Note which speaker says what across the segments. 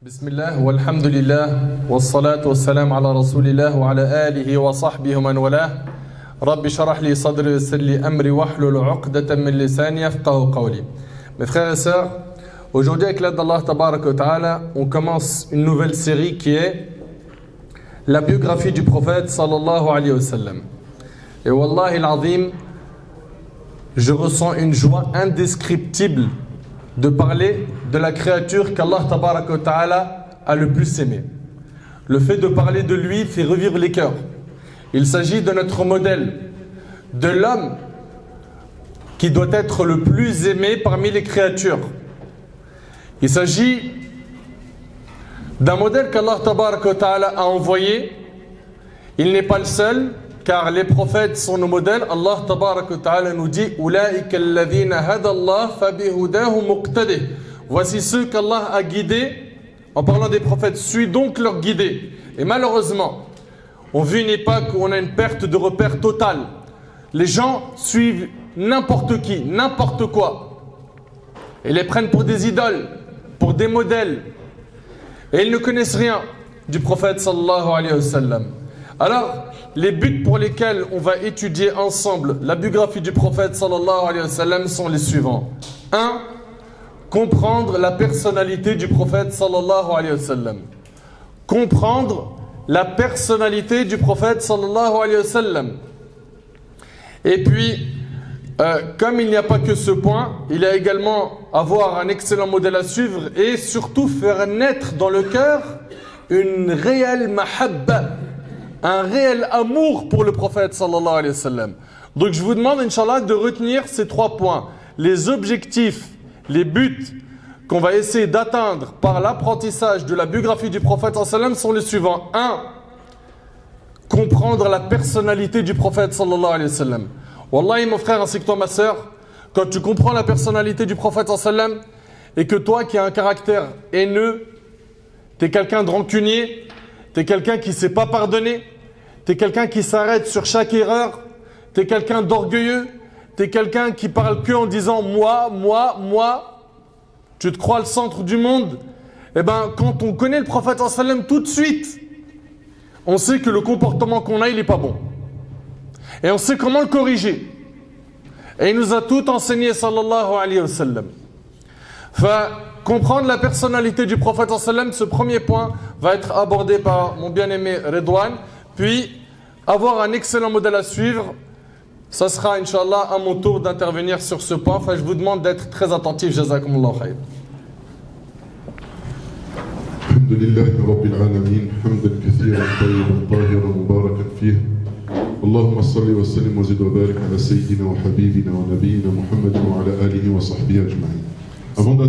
Speaker 1: بسم الله والحمد لله والصلاة والسلام على رسول الله وعلى آله وصحبه ومن والاه رب اشرح لي صدري ويسر لي أمري واحلل عقدة من لساني يفقهوا قولي. Mes frères et sœurs, aujourd'hui avec l'aide d'Allah Tabarak wa Ta'ala, on commence une nouvelle série qui est la biographie du prophète sallallahu alayhi wa sallam. Et wallahi al-azim, je ressens une joie indescriptible de parler de la créature qu'Allah Tabarak wa Ta'ala a le plus aimé. Le fait de parler de lui fait revivre les cœurs. Il s'agit de notre modèle, de l'homme qui doit être le plus aimé parmi les créatures. Il s'agit d'un modèle qu'Allah Tabarak wa Ta'ala a envoyé. Il n'est pas le seul, car les prophètes sont nos modèles. Allah Tabarak wa Ta'ala nous dit Ulaika alladhina hada Allah fabihudahu muqtadih. Voici ceux qu'Allah a guidés. En parlant des prophètes, suis donc leur guidé. Et malheureusement, on vit une époque où on a une perte de repère totale. Les gens suivent n'importe qui, n'importe quoi. Et les prennent pour des idoles, pour des modèles. Et ils ne connaissent rien du prophète sallallahu alayhi wa sallam. Alors, les buts pour lesquels on va étudier ensemble la biographie du prophète sallallahu alayhi wa sallam sont les suivants. 1. Comprendre la personnalité du prophète sallallahu alayhi wa sallam. Comprendre la personnalité du prophète sallallahu alayhi wa sallam. Et puis, comme il n'y a pas que ce point, il y a également avoir un excellent modèle à suivre et surtout faire naître dans le cœur une réelle mahabba, un réel amour pour le prophète sallallahu alayhi wa sallam. Donc je vous demande, Inch'Allah, de retenir ces 3 points. Les objectifs, les buts qu'on va essayer d'atteindre par l'apprentissage de la biographie du prophète sallallahu alayhi wa sallam sont les suivants. 1. Comprendre la personnalité du prophète sallallahu alayhi wa sallam. Wallahi mon frère ainsi que toi ma sœur, quand tu comprends la personnalité du prophète sallallahu alayhi wa sallam et que toi qui as un caractère haineux, tu es quelqu'un de rancunier, tu es quelqu'un qui ne sait pas pardonner, tu es quelqu'un qui s'arrête sur chaque erreur, tu es quelqu'un d'orgueilleux, tu es quelqu'un qui parle que en disant moi, tu te crois le centre du monde. Eh bien, quand on connaît le prophète sallallahu alayhi wa sallam, tout de suite, on sait que le comportement qu'on a, il n'est pas bon. Et on sait comment le corriger. Et il nous a tout enseigné, sallallahu alayhi wa sallam. Comprendre la personnalité du prophète sallallahu alayhi wa sallam, ce premier point va être abordé par mon bien-aimé Redouane. Puis, avoir un excellent modèle à suivre, ça sera, Inch'Allah, à mon tour d'intervenir sur ce point. Je vous demande d'être très attentif. Jazakumullah khayr.
Speaker 2: Alhamdulillahi Rabbil Alamin, hamdan kathiran tayyiban tahiran mubarakan fih. Allahumma salli wa sallim wa zid wa barik ala sayyidina wa habibina wa nabiyyina Muhammadin wa ala alihi wa sahbihi ajma'in. Avant de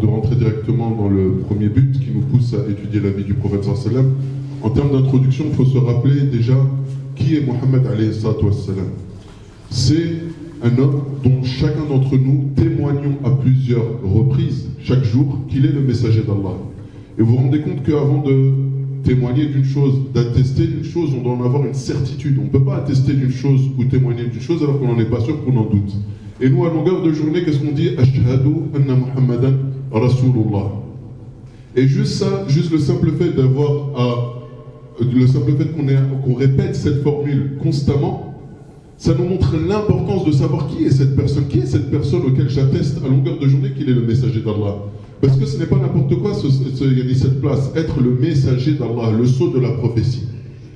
Speaker 2: rentrer directement dans le premier but qui nous pousse à étudier la vie du prophète sallallahu alayhi wa sallam, en termes d'introduction, il faut se rappeler déjà qui est Mohammed alayhi sallam. C'est un homme dont chacun d'entre nous témoignons à plusieurs reprises, chaque jour, qu'il est le messager d'Allah. Et vous vous rendez compte qu'avant de témoigner d'une chose, d'attester d'une chose, on doit en avoir une certitude. On ne peut pas attester d'une chose ou témoigner d'une chose alors qu'on n'en est pas sûr, qu'on en doute. Et nous, à longueur de journée, qu'est-ce qu'on dit? Ashhadu anna Muhammadan Rasulullah. Et juste ça, juste le simple fait qu'on répète cette formule constamment, ça nous montre l'importance de savoir qui est cette personne auquel j'atteste à longueur de journée qu'il est le messager d'Allah. Parce que ce n'est pas n'importe quoi cette place, être le messager d'Allah, le sceau de la prophétie.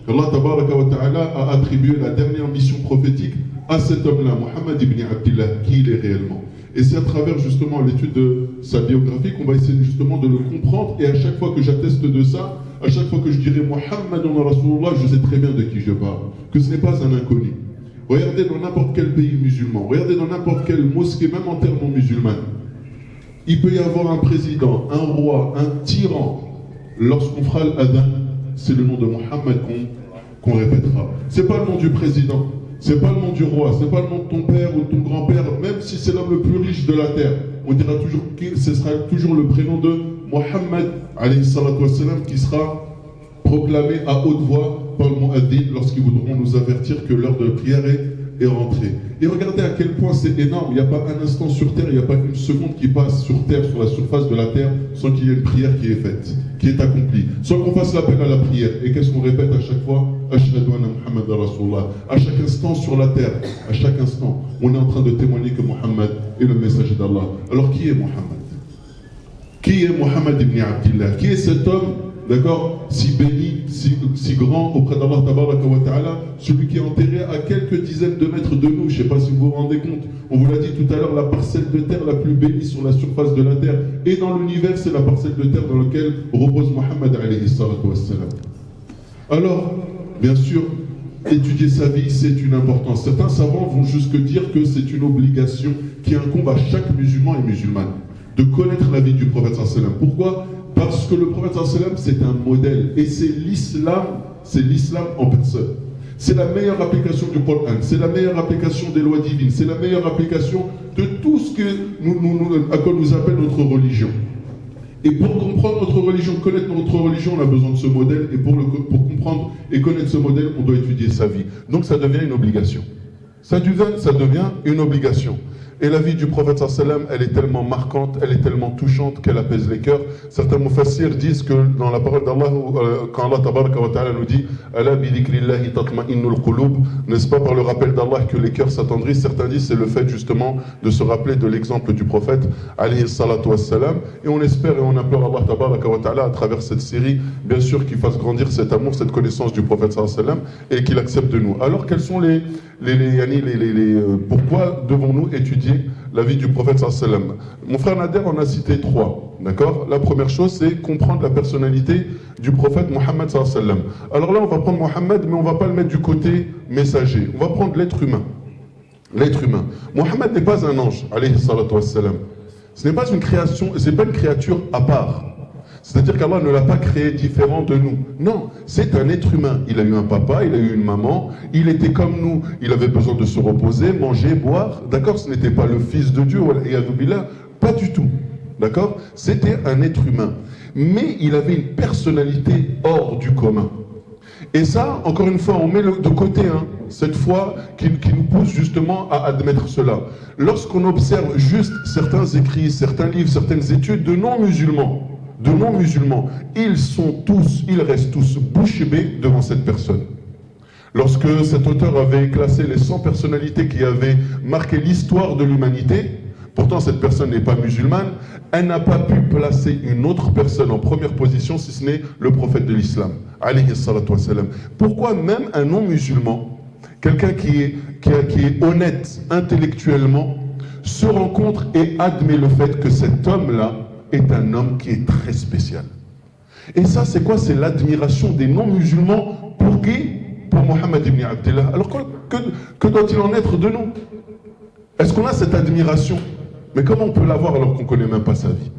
Speaker 2: Allah Tabaraka wa Ta'ala a attribué la dernière mission prophétique à cet homme-là, Muhammad ibn Abdillah, qui il est réellement. Et c'est à travers justement l'étude de sa biographie qu'on va essayer justement de le comprendre. Et à chaque fois que j'atteste de ça, à chaque fois que je dirai Muhammadun Rasulullah, je sais très bien de qui je parle, que ce n'est pas un inconnu. Regardez dans n'importe quel pays musulman, regardez dans n'importe quelle mosquée, même en termes non musulmans. Il peut y avoir un président, un roi, un tyran. Lorsqu'on fera l'adhan, c'est le nom de Muhammad qu'on répétera. C'est pas le nom du président, c'est pas le nom du roi, c'est pas le nom de ton père ou de ton grand-père, même si c'est l'homme le plus riche de la terre. On dira toujours que ce sera toujours le prénom de Muhammad alayhi salatu wassalam qui sera proclamé à haute voix par le muaddin lorsqu'ils voudront nous avertir que l'heure de la prière est rentré. Et regardez à quel point c'est énorme. Il n'y a pas un instant sur terre, il n'y a pas une seconde qui passe sur terre, sur la surface de la terre, sans qu'il y ait une prière qui est faite, qui est accomplie. Sans qu'on fasse l'appel à la prière. Et qu'est-ce qu'on répète à chaque fois? Ashhadu anna Muhammadan Rasulullah. À chaque instant sur la terre, à chaque instant, on est en train de témoigner que Muhammad est le messager d'Allah. Alors qui est Muhammad? Qui est Muhammad ibn Abdillah? Qui est cet homme, d'accord, si béni, si grand auprès d'Allah tabaraka wa ta'ala, celui qui est enterré à quelques dizaines de mètres de nous? Je ne sais pas si vous vous rendez compte, on vous l'a dit tout à l'heure, la parcelle de terre la plus bénie sur la surface de la terre et dans l'univers, c'est la parcelle de terre dans laquelle repose Muhammad alayhi salatu wassalam. Alors, bien sûr, étudier sa vie, c'est une importance. Certains savants vont jusque dire que c'est une obligation qui incombe à chaque musulman et musulmane de connaître la vie du prophète sallallahu alayhi wa sallam. Pourquoi? Parce que le prophète sallallahu alayhi wa sallam, c'est un modèle et c'est l'islam en personne. C'est la meilleure application du Coran, c'est la meilleure application des lois divines, c'est la meilleure application de tout ce que à quoi nous appelle notre religion. Et pour comprendre notre religion, connaître notre religion, on a besoin de ce modèle. Et pour comprendre et connaître ce modèle, on doit étudier sa vie. Donc ça devient une obligation. Ça devient une obligation. Et la vie du prophète sallallahu alayhi wa sallam, elle est tellement marquante, elle est tellement touchante qu'elle apaise les cœurs. Certains mufassirs disent que dans la parole d'Allah, quand Allah tabaraka wa ta'ala nous dit « Ala bi dhikrillahi tatma'innul qulub », n'est-ce pas par le rappel d'Allah que les cœurs s'attendrissent? Certains disent c'est le fait justement de se rappeler de l'exemple du prophète alayhi salatu wassalam. Et on espère et on implore Allah tabaraka wa ta'ala à travers cette série, bien sûr, qu'il fasse grandir cet amour, cette connaissance du prophète sallallahu alayhi wa sallam et qu'il accepte de nous. Alors quels sont pourquoi devons-nous étudier la vie du prophète sallallahu alayhi wa sallam? Mon frère Nader en a cité 3, d'accord? La première chose, c'est comprendre la personnalité du prophète Mohammed sallallahu alayhi wa sallam. Alors là, on va prendre Mohammed, mais on ne va pas le mettre du côté messager. On va prendre l'être humain. L'être humain. Mohammed n'est pas un ange, alayhi salatu wassalam. Ce n'est pas une création, c'est pas une créature à part. C'est-à-dire qu'Allah ne l'a pas créé différent de nous. Non, c'est un être humain. Il a eu un papa, il a eu une maman, il était comme nous, il avait besoin de se reposer, manger, boire. D'accord? Ce n'était pas le fils de Dieu, pas du tout. D'accord? C'était un être humain. Mais il avait une personnalité hors du commun. Et ça, encore une fois, on met de côté, cette foi qui nous pousse justement à admettre cela. Lorsqu'on observe juste certains écrits, certains livres, certaines études de non-musulmans, ils restent tous bouche bée devant cette personne. Lorsque cet auteur avait classé les 100 personnalités qui avaient marqué l'histoire de l'humanité, pourtant cette personne n'est pas musulmane, elle n'a pas pu placer une autre personne en première position si ce n'est le prophète de l'islam, alayhi salatu wassalam. Pourquoi même un non-musulman, quelqu'un qui est honnête intellectuellement, se rencontre et admet le fait que cet homme-là est un homme qui est très spécial. Et ça, c'est quoi? C'est l'admiration des non-musulmans pour qui? Pour Mohammed ibn Abdillah. Alors que doit-il en être de nous? Est-ce qu'on a cette admiration? Mais comment on peut l'avoir alors qu'on ne connaît même pas sa vie?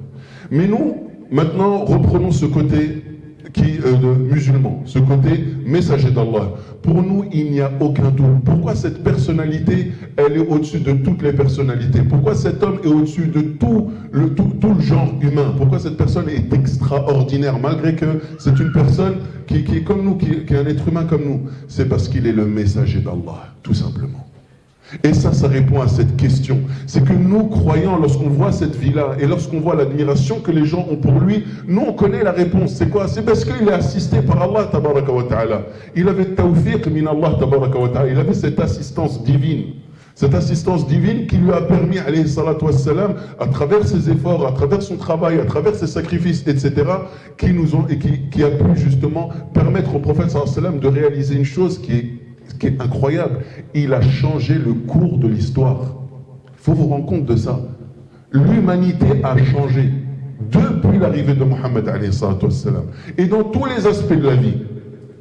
Speaker 2: Mais nous, maintenant, reprenons ce côté musulman, ce côté messager d'Allah. Pour nous, il n'y a aucun doute. Pourquoi cette personnalité, elle est au-dessus de toutes les personnalités? Pourquoi cet homme est au-dessus de tout le genre humain? Pourquoi cette personne est extraordinaire, malgré que c'est une personne qui est comme nous, qui est un être humain comme nous? C'est parce qu'il est le messager d'Allah, tout simplement. Et ça répond à cette question. C'est que nous, croyants, lorsqu'on voit cette vie-là et lorsqu'on voit l'admiration que les gens ont pour lui, nous, on connaît la réponse. C'est quoi? C'est parce qu'il est assisté par Allah, tabaraka wa ta'ala. Il avait tawfiq min Allah, tabaraka wa ta'ala. Il avait cette assistance divine. Cette assistance divine qui lui a permis, alayhi salatu wassalam, à travers ses efforts, à travers son travail, à travers ses sacrifices, etc., qui a pu justement permettre au prophète sallallahu alayhi wa sallam de réaliser une chose qui est incroyable. Il a changé le cours de l'histoire. Il faut vous rendre compte de ça. L'humanité a changé depuis l'arrivée de Mohammed alayhi salatu wassalam. Et dans tous les aspects de la vie.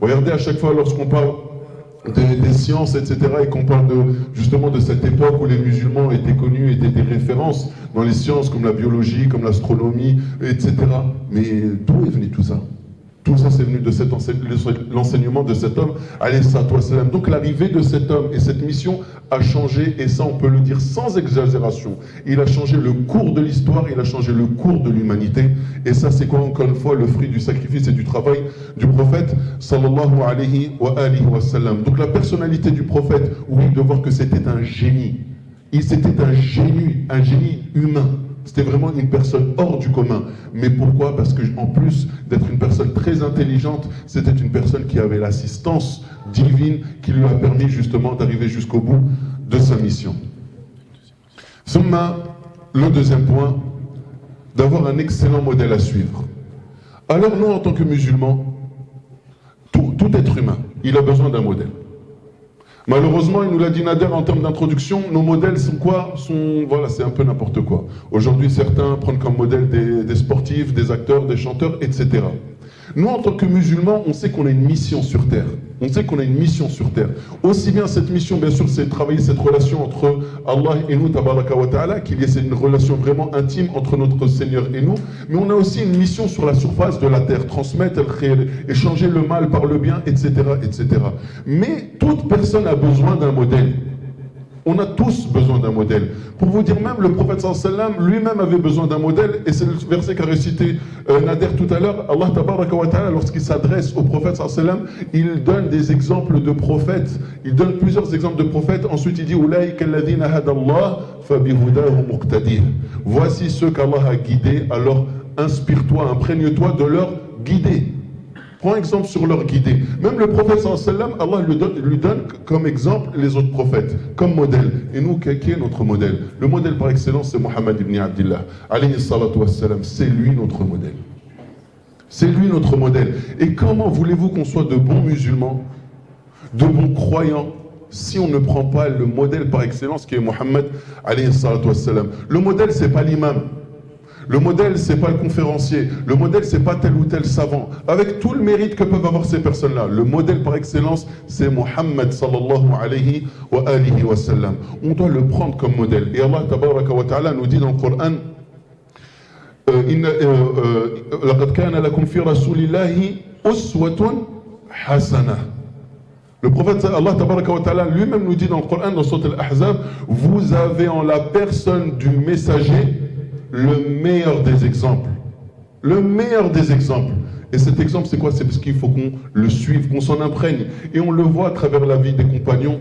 Speaker 2: Regardez à chaque fois lorsqu'on parle des sciences, etc., et qu'on parle justement de cette époque où les musulmans étaient connus, étaient des références dans les sciences comme la biologie, comme l'astronomie, etc. Mais d'où est venu tout ça? Tout ça, c'est venu de l'enseignement de cet homme, alayhi salatu wassalam. Donc l'arrivée de cet homme et cette mission a changé, et ça on peut le dire sans exagération. Il a changé le cours de l'histoire, il a changé le cours de l'humanité. Et ça, c'est quoi, encore une fois, le fruit du sacrifice et du travail du prophète, sallallahu alayhi wa sallam. Donc la personnalité du prophète, oui, de voir que c'était un génie. C'était un génie humain. C'était vraiment une personne hors du commun. Mais pourquoi? Parce qu'en plus d'être une personne très intelligente, c'était une personne qui avait l'assistance divine qui lui a permis justement d'arriver jusqu'au bout de sa mission. Le deuxième point, d'avoir un excellent modèle à suivre. Alors nous, en tant que musulmans, tout être humain, il a besoin d'un modèle. Malheureusement, il nous l'a dit Nader en termes d'introduction, nos modèles sont quoi? Voilà, c'est un peu n'importe quoi. Aujourd'hui, certains prennent comme modèle des sportifs, des acteurs, des chanteurs, etc. Nous, en tant que musulmans, on sait qu'on a une mission sur Terre. On sait qu'on a une mission sur Terre. Aussi bien cette mission, bien sûr, c'est de travailler cette relation entre Allah et nous, tabaraka wa ta'ala, qu'il y ait une relation vraiment intime entre notre Seigneur et nous. Mais on a aussi une mission sur la surface de la Terre, transmettre le khayr, échanger le mal par le bien, etc., etc. Mais toute personne a besoin d'un modèle. On a tous besoin d'un modèle. Pour vous dire, même le prophète sallam lui-même avait besoin d'un modèle, et c'est le verset qu'a récité Nader tout à l'heure. Allah tabaraka wa ta'ala, lorsqu'il s'adresse au prophète sallam, il donne des exemples de prophètes. Il donne plusieurs exemples de prophètes. Ensuite, il dit Ulaïka alladhina hadallah fabihudahu muqtadih. Voici ceux qu'Allah a guidés, alors inspire-toi, imprègne-toi de leur guider. Prends exemple sur leur guidée. Même le prophète sallam, Allah lui donne comme exemple les autres prophètes, comme modèle. Et nous, qui est notre modèle? Le modèle par excellence, c'est Muhammad ibn Abdillah, alayhi salatu wassalam. C'est lui notre modèle. C'est lui notre modèle. Et comment voulez-vous qu'on soit de bons musulmans, de bons croyants, si on ne prend pas le modèle par excellence qui est Muhammad alayhi salatu wassalam? Le modèle, c'est pas l'imam. Le modèle, c'est pas le conférencier. Le modèle, c'est pas tel ou tel savant. Avec tout le mérite que peuvent avoir ces personnes-là, le modèle par excellence, c'est Muhammad sallallahu alayhi wa sallam. On doit le prendre comme modèle. Et Allah tabaraka wa ta'ala nous dit dans le Coran, لَقَدْ كَانَ لَكُمْ فِي رَسُولِ اللَّهِ أُسْوَةٌ حَسَنَةٌ. Le prophète Allah tabaraka wa ta'ala lui-même nous dit dans le Coran, dans Sourate Al-Ahzab, vous avez en la personne du messager le meilleur des exemples. Le meilleur des exemples. Et cet exemple, c'est quoi? C'est parce qu'il faut qu'on le suive, qu'on s'en imprègne. Et on le voit à travers la vie des compagnons,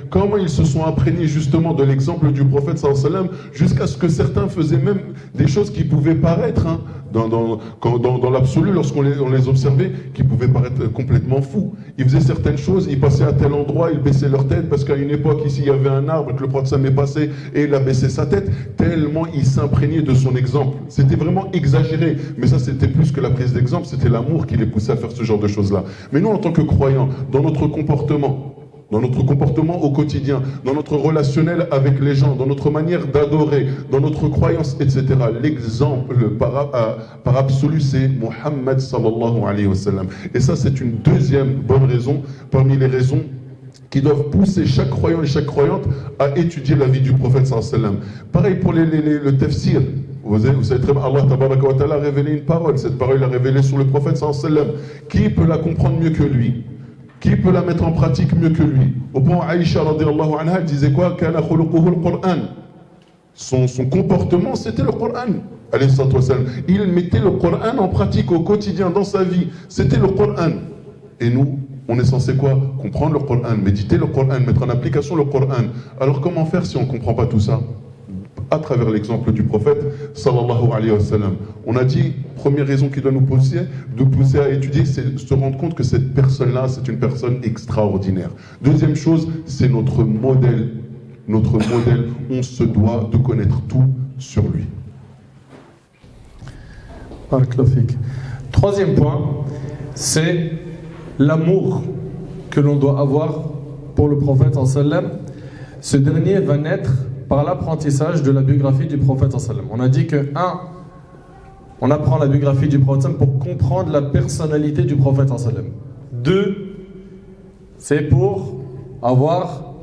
Speaker 2: comment ils se sont imprégnés justement de l'exemple du prophète sallallahu alayhi wa sallam, jusqu'à ce que certains faisaient même des choses qui pouvaient paraître, dans l'absolu, lorsqu'on les observait, qui pouvaient paraître complètement fous. Ils faisaient certaines choses, ils passaient à tel endroit, ils baissaient leur tête, parce qu'à une époque, ici, il y avait un arbre, que le prophète sallallahu alayhi wa sallam est passé, et il a baissé sa tête, tellement il s'imprégnaient de son exemple. C'était vraiment exagéré, mais ça, c'était plus que la prise d'exemple, c'était l'amour qui les poussait à faire ce genre de choses-là. Mais nous, en tant que croyants, dans notre comportement au quotidien, dans notre relationnel avec les gens, dans notre manière d'adorer, dans notre croyance, etc. L'exemple par absolu, c'est Muhammad sallallahu alayhi wa sallam. Et ça, c'est une deuxième bonne raison, parmi les raisons qui doivent pousser chaque croyant et chaque croyante à étudier la vie du prophète sallallahu alayhi wa sallam. Pareil pour le tafsir. Vous savez très bien, Allah tabaraka wa ta'ala a révélé une parole. Cette parole l'a révélée sur le prophète sallallahu alayhi wa sallam. Qui peut la comprendre mieux que lui? Qui peut la mettre en pratique mieux que lui? Au point où Aïcha radiallahu anha disait quoi? Kana khuluquhu al-Qur'an. Son comportement, c'était le Qur'an. Il mettait le Qur'an en pratique au quotidien, dans sa vie. C'était le Qur'an. Et nous, on est censé quoi? Comprendre le Qur'an, méditer le Qur'an, mettre en application le Qur'an. Alors comment faire si on ne comprend pas tout ça? À travers l'exemple du prophète sallallahu alayhi wa sallam. On a dit, première raison qui doit nous pousser à étudier, c'est se rendre compte que cette personne-là, c'est une personne extraordinaire. Deuxième chose, c'est notre modèle. Notre modèle, on se doit de connaître tout sur lui.
Speaker 1: Troisième point, c'est l'amour que l'on doit avoir pour le prophète sallallahu alayhi wa sallam. Ce dernier va naître par l'apprentissage de la biographie du prophète sallam. On a dit que, on apprend la biographie du prophète sallam pour comprendre la personnalité du prophète sallam. 2, c'est pour avoir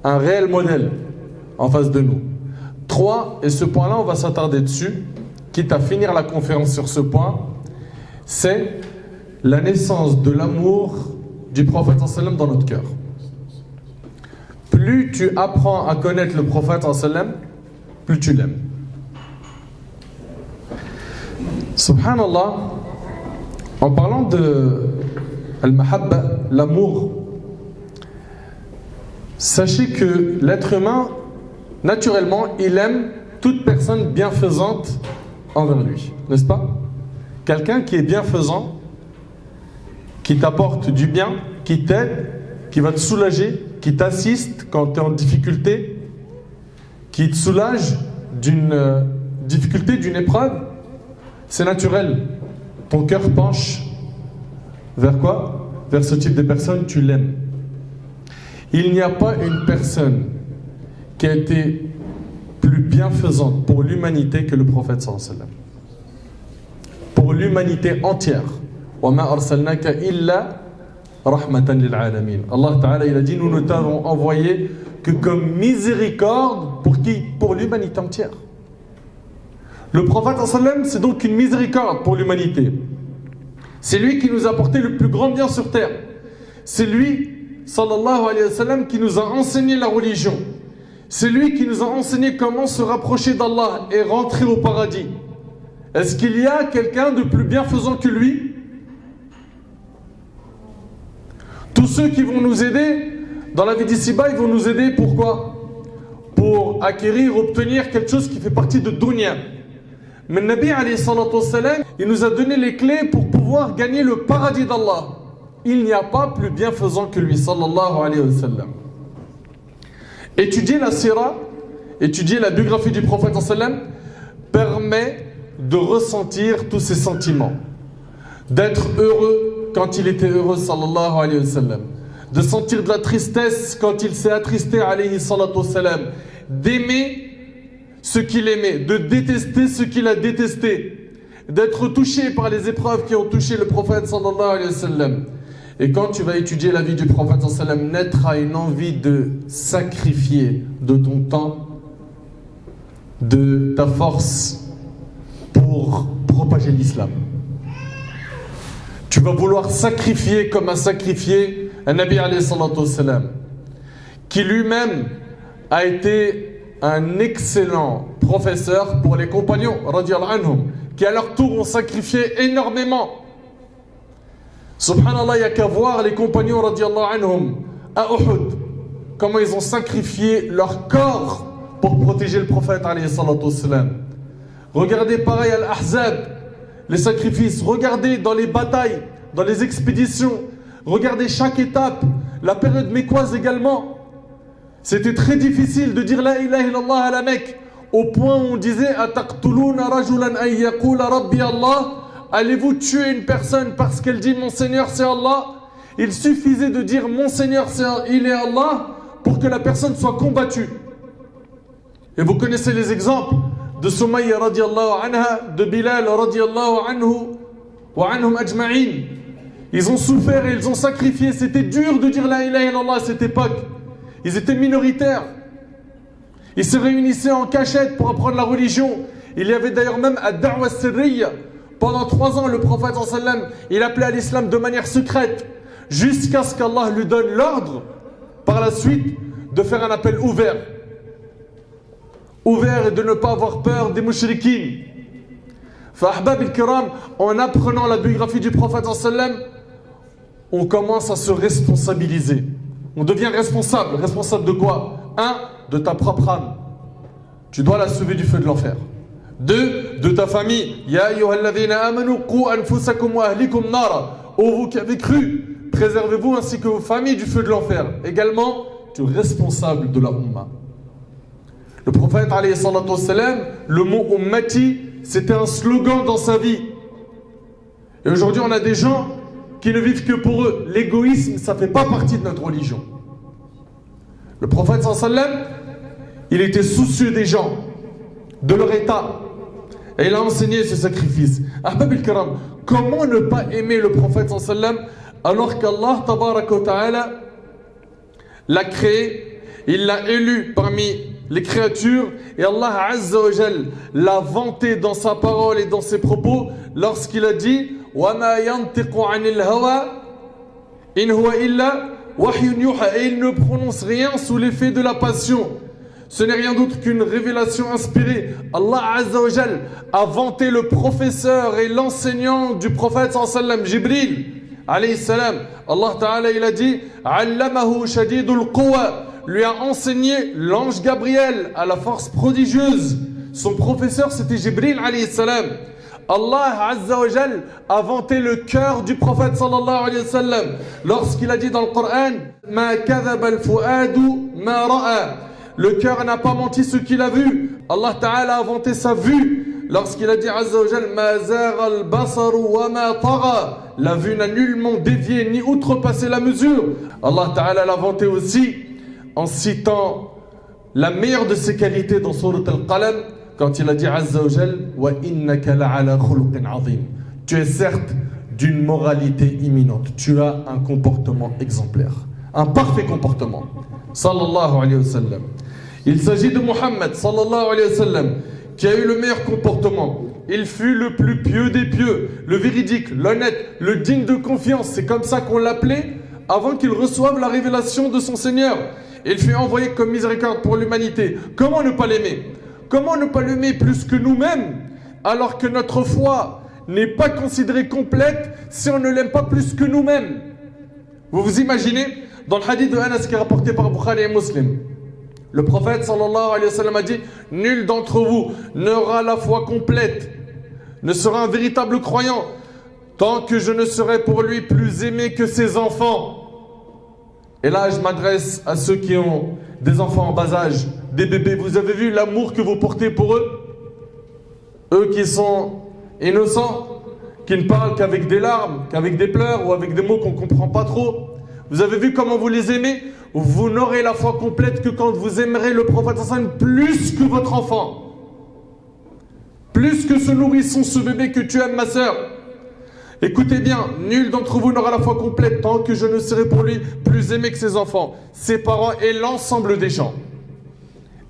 Speaker 1: un réel modèle en face de nous. 3, et ce point-là, on va s'attarder dessus, quitte à finir la conférence sur ce point, c'est la naissance de l'amour du prophète sallam dans notre cœur. Plus tu apprends à connaître le prophète sallam, plus tu l'aimes. Subhanallah, en parlant de al-mahabba, l'amour, sachez que l'être humain, naturellement, il aime toute personne bienfaisante envers lui, n'est-ce pas? Quelqu'un qui est bienfaisant, qui t'apporte du bien, qui t'aide, qui va te soulager, qui t'assiste quand tu es en difficulté, qui te soulage d'une difficulté, d'une épreuve, c'est naturel. Ton cœur penche vers quoi? Vers ce type de personne, tu l'aimes. Il n'y a pas une personne qui a été plus bienfaisante pour l'humanité que le prophète sallallahu alayhi wa sallam. Pour l'humanité entière. وَمَا أَرْسَلْنَاكَ إِلَّا رَحْمَةً لِلْعَالَمِينَ. Allah Ta'ala, il a dit, nous ne t'avons envoyé que comme miséricorde pour qui? Pour l'humanité entière. Le prophète sallallahu alayhi wa sallam, c'est donc une miséricorde pour l'humanité. C'est lui qui nous a apporté le plus grand bien sur terre. C'est lui, sallallahu alayhi wa sallam, qui nous a enseigné la religion. C'est lui qui nous a enseigné comment se rapprocher d'Allah et rentrer au paradis. Est-ce qu'il y a quelqu'un de plus bienfaisant que lui? Tous ceux qui vont nous aider dans la vie d'ici-bas, ils vont nous aider pourquoi? Pour acquérir, obtenir quelque chose qui fait partie de dunya. Mais le Nabi alayhi salatu wassalam, il nous a donné les clés pour pouvoir gagner le paradis d'Allah. Il n'y a pas plus bienfaisant que lui, sallallahu alayhi wa sallam. Étudier la sira, étudier la biographie du prophète sallallahu alayhi wa sallam, permet de ressentir tous ses sentiments, d'être heureux quand il était heureux, sallallahu alayhi wa sallam, de sentir de la tristesse quand il s'est attristé, alayhi salatu wassalam, d'aimer ce qu'il aimait, de détester ce qu'il a détesté, d'être touché par les épreuves qui ont touché le prophète sallallahu alayhi wa sallam. Et quand tu vas étudier la vie du prophète sallallahu alayhi wa sallam, naîtra une envie de sacrifier de ton temps, de ta force pour propager l'islam. Tu vas vouloir sacrifier comme a sacrifié un Nabi alayhi salatu wassalam, qui lui-même a été un excellent professeur pour les compagnons radiyallahu anhum, qui à leur tour ont sacrifié énormément. Subhanallah, il n'y a qu'à voir les compagnons radiyallahu anhum à Uhud, comment ils ont sacrifié leur corps pour protéger le prophète alayhi salatu wassalam. Regardez pareil à l'Ahzab, les sacrifices, regardez dans les batailles, dans les expéditions, regardez chaque étape, la période mécoise également. C'était très difficile de dire la ilaha illallah à la Mecque, au point où on disait ataqtuluna rajulan an yaqula rabbi Allah, allez-vous tuer une personne parce qu'elle dit mon Seigneur c'est Allah? Il suffisait de dire mon Seigneur il est Allah pour que la personne soit combattue. Et vous connaissez les exemples de Sumayya radiallahu anha, de Bilal radiallahu anhu wa anhum ajma'in. Ils ont souffert et ils ont sacrifié. C'était dur de dire la ilaha illallah à cette époque. Ils étaient minoritaires. Ils se réunissaient en cachette pour apprendre la religion. Il y avait d'ailleurs même ad-da'wa sirriya. Pendant 3 ans, le prophète sallallahu alayhi wa sallam, il appelait à l'islam de manière secrète, jusqu'à ce qu'Allah lui donne l'ordre, par la suite, de faire un appel ouvert. Ouvert et de ne pas avoir peur des mushrikines. Fa'ahbab al-kiram, en apprenant la biographie du prophète sallallahu alayhi wa sallam, on commence à se responsabiliser. On devient responsable. Responsable de quoi? 1. De ta propre âme. Tu dois la sauver du feu de l'enfer. 2. De ta famille. Ya ayyuhalladhina amanu qu anfusakum wa ahlikum nara. Ô vous qui avez cru, préservez-vous ainsi que vos familles du feu de l'enfer. Également, tu es responsable de la umma. Le prophète alayhi salatu wassalam, le mot ummati, c'était un slogan dans sa vie. Et aujourd'hui, on a des gens qui ne vivent que pour eux. L'égoïsme, ça ne fait pas partie de notre religion. Le prophète sallallahu alayhi wa sallam, il était soucieux des gens, de leur état. Et il a enseigné ce sacrifice. Ahbab al-kiram, comment ne pas aimer le prophète sallallahu alayhi wa sallam alors qu'Allah tabaraka wa ta'ala l'a créé, il l'a élu parmi les créatures, et Allah Azza wa Jal l'a vanté dans sa parole et dans ses propos lorsqu'il a dit وَمَا يَنْتِقُ عَنِ الْهَوَى إِنْ هُوَ إِلَّا وَحْيٌ يُوحَى. Et il ne prononce rien sous l'effet de la passion. Ce n'est rien d'autre qu'une révélation inspirée. Allah Azza wa Jal a vanté le professeur et l'enseignant du prophète sallallahu alayhi wa sallam, Jibril alayhi salam. Allah Ta'ala il a dit Allamahu shadidul quwa, lui a enseigné l'ange Gabriel à la force prodigieuse. Son professeur c'était Jibril alayhi salam. Allah Azza wa Jal a vanté le cœur du prophète sallallahu alayhi wa sallam lorsqu'il a dit dans le Coran Ma kadhaba al-fuadu ma ra'a. Le cœur n'a pas menti ce qu'il a vu. Allah Ta'ala a vanté sa vue lorsqu'il a dit Azza wa Jal Ma zagha al-basaru wa ma tagha. La vue n'a nullement dévié ni outrepassé la mesure. Allah Ta'ala l'a vanté aussi en citant la meilleure de ses qualités dans Surat Al-Qalam quand il a dit Azza wa Jal Wa innaka la'ala khuluqin azim. Tu es certes d'une moralité imminente. Tu as un comportement exemplaire. Un parfait comportement. Sallallahu alayhi wa sallam. Il s'agit de Muhammad sallallahu alayhi wa sallam qui a eu le meilleur comportement. Il fut le plus pieux des pieux, le véridique, l'honnête, le digne de confiance. C'est comme ça qu'on l'appelait avant qu'il reçoive la révélation de son Seigneur. Il fut envoyé comme miséricorde pour l'humanité. Comment ne pas l'aimer? Comment ne pas l'aimer plus que nous-mêmes alors que notre foi n'est pas considérée complète si on ne l'aime pas plus que nous-mêmes? Vous vous imaginez? Dans le hadith de Anas qui est rapporté par Bukhari et Muslim, le prophète sallallahu alayhi wa sallam a dit nul d'entre vous n'aura la foi complète, ne sera un véritable croyant tant que je ne serai pour lui plus aimé que ses enfants. Et là je m'adresse à ceux qui ont des enfants en bas âge, des bébés. Vous avez vu l'amour que vous portez pour eux? Eux qui sont innocents, qui ne parlent qu'avec des larmes, qu'avec des pleurs ou avec des mots qu'on ne comprend pas trop. Vous avez vu comment vous les aimez? Vous n'aurez la foi complète que quand vous aimerez le prophète sallallahu plus que votre enfant. Plus que ce nourrisson, ce bébé que tu aimes, ma sœur. Écoutez bien, nul d'entre vous n'aura la foi complète tant que je ne serai pour lui plus aimé que ses enfants, ses parents et l'ensemble des gens.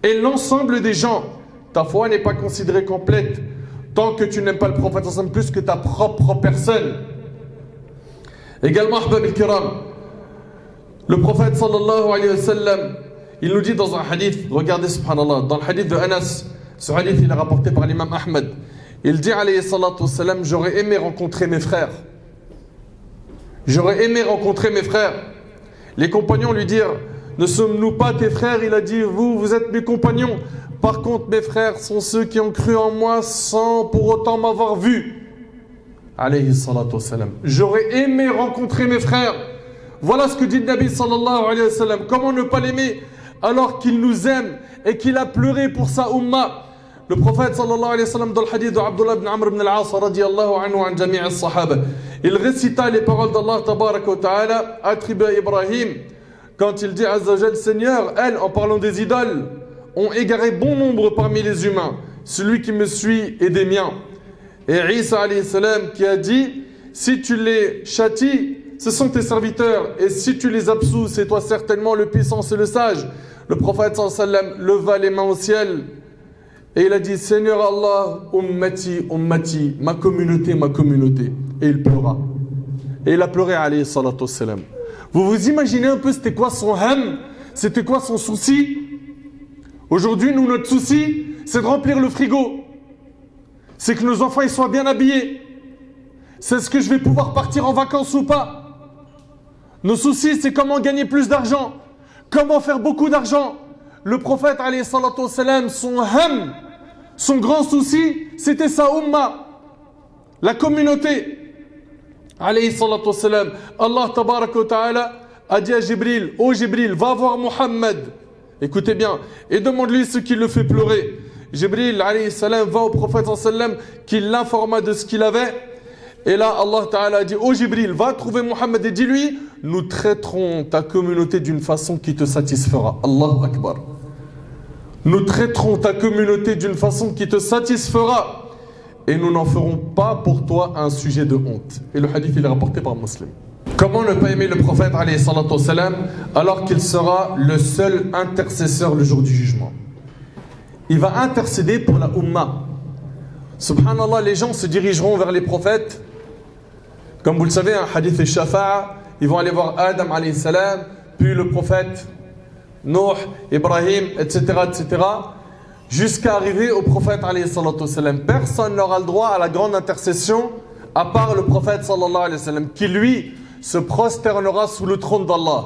Speaker 1: Et l'ensemble des gens, ta foi n'est pas considérée complète tant que tu n'aimes pas le prophète sallallahu plus que ta propre personne. Également, ahbab al-kiram, le prophète sallallahu alayhi wa sallam, il nous dit dans un hadith, regardez subhanallah, dans le hadith de Anas, ce hadith il est rapporté par l'imam Ahmed, il dit alayhi salatu wassalam, j'aurais aimé rencontrer mes frères. J'aurais aimé rencontrer mes frères. Les compagnons lui dirent, ne sommes-nous pas tes frères? Il a dit, vous êtes mes compagnons. Par contre, mes frères sont ceux qui ont cru en moi sans pour autant m'avoir vu. Alayhi salatu wassalam. J'aurais aimé rencontrer mes frères. Voilà ce que dit le Nabi sallallahu alayhi wa sallam. Comment ne pas l'aimer alors qu'il nous aime et qu'il a pleuré pour sa umma? Le prophète sallallahu alayhi wa sallam dans le hadith de Abdullah ibn Amr ibn al-As radiyallahu anhu an jami' as-sahaba, il récita les paroles d'Allah tabaraka wa ta'ala attribuées à Ibrahim quand il dit Azza wa Jal, Seigneur, elles, en parlant des idoles, ont égaré bon nombre parmi les humains. Celui qui me suit est des miens. Et Isa alayhi salam qui a dit, si tu les châties, ce sont tes serviteurs, et si tu les absous, c'est toi certainement le puissant et le sage. Le prophète sallallahu alayhi wa sallam leva les mains au ciel et il a dit, Seigneur Allah, ummati, ummati, ma communauté, ma communauté. Et il pleura. Et il a pleuré alayhi salatu wassalam. Vous vous imaginez un peu c'était quoi son ham? C'était quoi son souci? Aujourd'hui, nous, notre souci, c'est de remplir le frigo. C'est que nos enfants ils soient bien habillés. C'est ce que je vais pouvoir partir en vacances ou pas. Nos soucis, c'est comment gagner plus d'argent, comment faire beaucoup d'argent. Le prophète, alayhi salatu wassalam, son ham, son grand souci, c'était sa umma, la communauté. Alayhi salatu wassalam, Allah tabaraka wa ta'ala a dit à Jibril, ô Jibril, va voir Muhammad, écoutez bien, et demande-lui ce qui le fait pleurer. Jibril, alayhi salam, va au prophète, sallam, qui l'informa de ce qu'il avait. Et là, Allah Ta'ala a dit, ô Jibril, va trouver Muhammad et dis-lui, nous traiterons ta communauté d'une façon qui te satisfera. Allahu Akbar. Nous traiterons ta communauté d'une façon qui te satisfera. Et nous n'en ferons pas pour toi un sujet de honte. Et le hadith, il est rapporté par Muslim. Comment ne pas aimer le prophète, alayhi salatu wassalam, alors qu'il sera le seul intercesseur le jour du jugement? il va intercéder pour la Ummah. Subhanallah, les gens se dirigeront vers les prophètes. Comme vous le savez, un hadith al-Shafa'a, ils vont aller voir Adam alayhi salam, puis le prophète Nuh, Ibrahim, etc., etc., jusqu'à arriver au prophète alayhi salatu salam. Personne n'aura le droit à la grande intercession à part le prophète sallallahu alayhi wa sallam, qui lui se prosternera sous le trône d'Allah.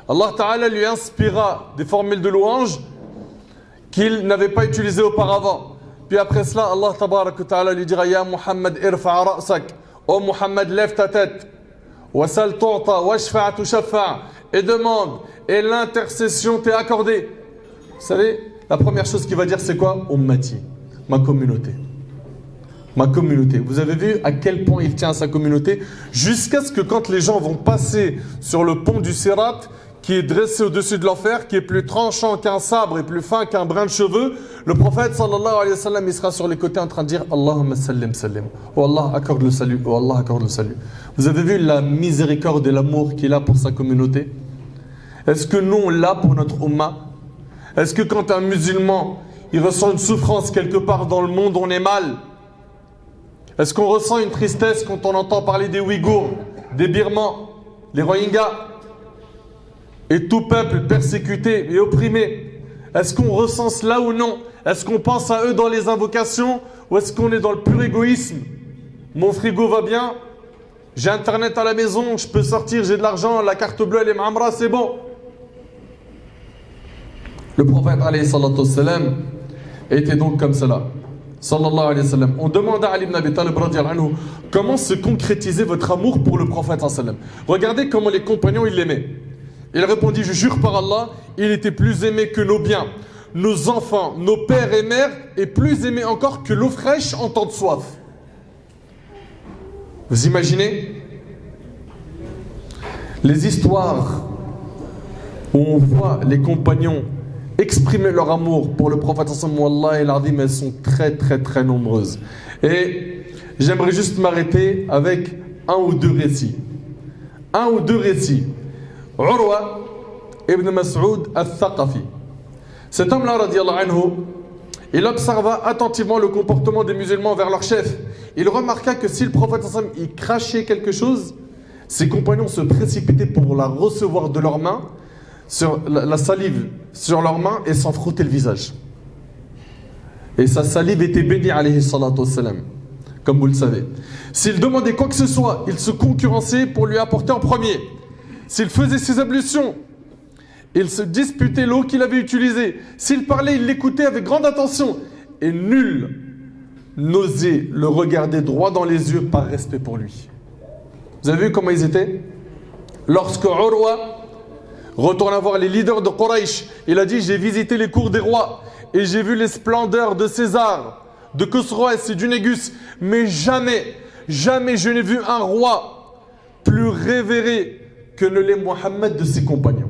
Speaker 1: Allah Ta'ala lui inspira des formules de louange qu'il n'avait pas utilisées auparavant. Puis après cela, Allah Ta'ala lui dira: Ya Muhammad, irfa' ra'sak. Oh Muhammad, lève ta tête. Wasal tu'ta, washfa' tushaffa'. Et demande, et l'intercession t'est accordée. Vous savez, la première chose qu'il va dire, c'est quoi? Ummati, ma communauté. Ma communauté. Vous avez vu à quel point il tient à sa communauté, jusqu'à ce que quand les gens vont passer sur le pont du Sirat, qui est dressé au-dessus de l'enfer, qui est plus tranchant qu'un sabre et plus fin qu'un brin de cheveux, le prophète sallallahu alayhi wa sallam, il sera sur les côtés en train de dire: Allahumma sallim sallim. Oh Allah, accorde le salut. Oh Allah, accorde le salut. Vous avez vu la miséricorde et l'amour qu'il a pour sa communauté? Est-ce que nous, on l'a pour notre ummah? Est-ce que quand un musulman, il ressent une souffrance quelque part dans le monde, on est mal? Est-ce qu'on ressent une tristesse quand on entend parler des Ouïghours, des Birmans, les Rohingyas et tout peuple persécuté et opprimé? Est-ce qu'on ressent cela ou non? Est-ce qu'on pense à eux dans les invocations, ou est-ce qu'on est dans le pur égoïsme? Mon frigo va bien, j'ai internet à la maison, je peux sortir, j'ai de l'argent, la carte bleue elle est ma'amra, c'est bon. Le prophète alayhi salatu wassalam était donc comme cela. Sallallahu alayhi wa sallam. On demanda à Ali ibn Abi Talib radiyallahu anhu: comment se concrétisait votre amour pour le prophète sallallahu alayhi wa sallam? Regardez comment les compagnons ils l'aimaient. Il répondit: je jure par Allah, il était plus aimé que nos biens, nos enfants, nos pères et mères, et plus aimé encore que l'eau fraîche en temps de soif. Vous imaginez les histoires où on voit les compagnons exprimer leur amour pour le prophète sallallahu alayhi wa sallam, Wallah et elles sont très très très nombreuses. Et j'aimerais juste m'arrêter avec un ou deux récits. Un ou deux récits. Urwa ibn Mas'ud al-Thaqafi. Cet homme-là, radiyallahu anhu, il observa attentivement le comportement des musulmans vers leur chef. Il remarqua que si le prophète sallallahu alayhi wa sallam il crachait quelque chose, ses compagnons se précipitaient pour la recevoir de leurs mains, sur la salive sur leurs mains, et s'en frotter le visage. Et sa salive était bénie alayhi salatu wassalam, comme vous le savez. S'il demandait quoi que ce soit, il se concurrençait pour lui apporter en premier. S'il faisait ses ablutions, il se disputait l'eau qu'il avait utilisée. S'il parlait, il l'écoutait avec grande attention. Et nul n'osait le regarder droit dans les yeux par respect pour lui. Vous avez vu comment ils étaient? Lorsque Urwa retourna voir les leaders de Quraysh, il a dit: j'ai visité les cours des rois et j'ai vu les splendeurs de César, de Khosroès et du Négus, mais jamais, jamais je n'ai vu un roi plus révéré que ne l'est Mohammed de ses compagnons.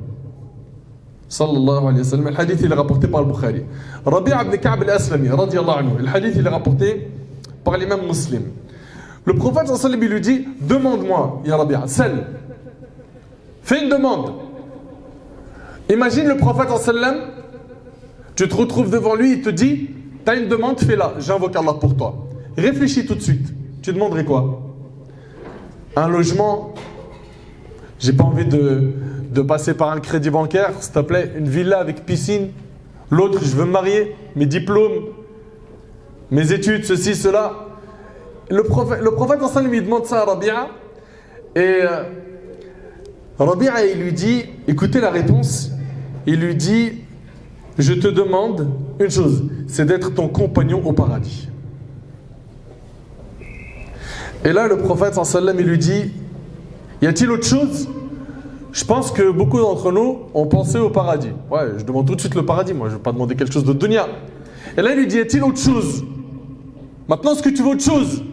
Speaker 1: Sallallahu alayhi wa sallam. Le hadith il est rapporté par le Bukhari. Rabi'a ibn Ka'b al-Aslami, radiyallahu anhu. Le hadith il est rapporté par l'imam Muslim. Le prophète sallallahu alayhi wa sallam il lui dit: demande-moi, ya Rabi'a, celle. Fais une demande. Imagine le prophète sallallahu alayhi wa sallam, tu te retrouves devant lui, il te dit: t'as une demande, fais-la, j'invoque Allah pour toi. Réfléchis tout de suite. Tu demanderais quoi? Un logement? J'ai pas envie de passer par un crédit bancaire, s'il te plaît. Une villa avec piscine. L'autre, je veux me marier. Mes diplômes, mes études, ceci, cela. Le prophète sallallahu alayhi wa sallam, il demande ça à Rabi'a. Et Rabi'a, il lui dit, écoutez la réponse. Il lui dit: je te demande une chose, c'est d'être ton compagnon au paradis. Et là, le prophète sallallahu alayhi wa sallam, il lui dit: y a-t-il autre chose? Je pense que beaucoup d'entre nous ont pensé au paradis. Ouais, je demande tout de suite le paradis, moi je ne vais pas demander quelque chose de dunya. Et là, il lui dit: y a-t-il autre chose? Maintenant, est-ce que tu veux autre chose?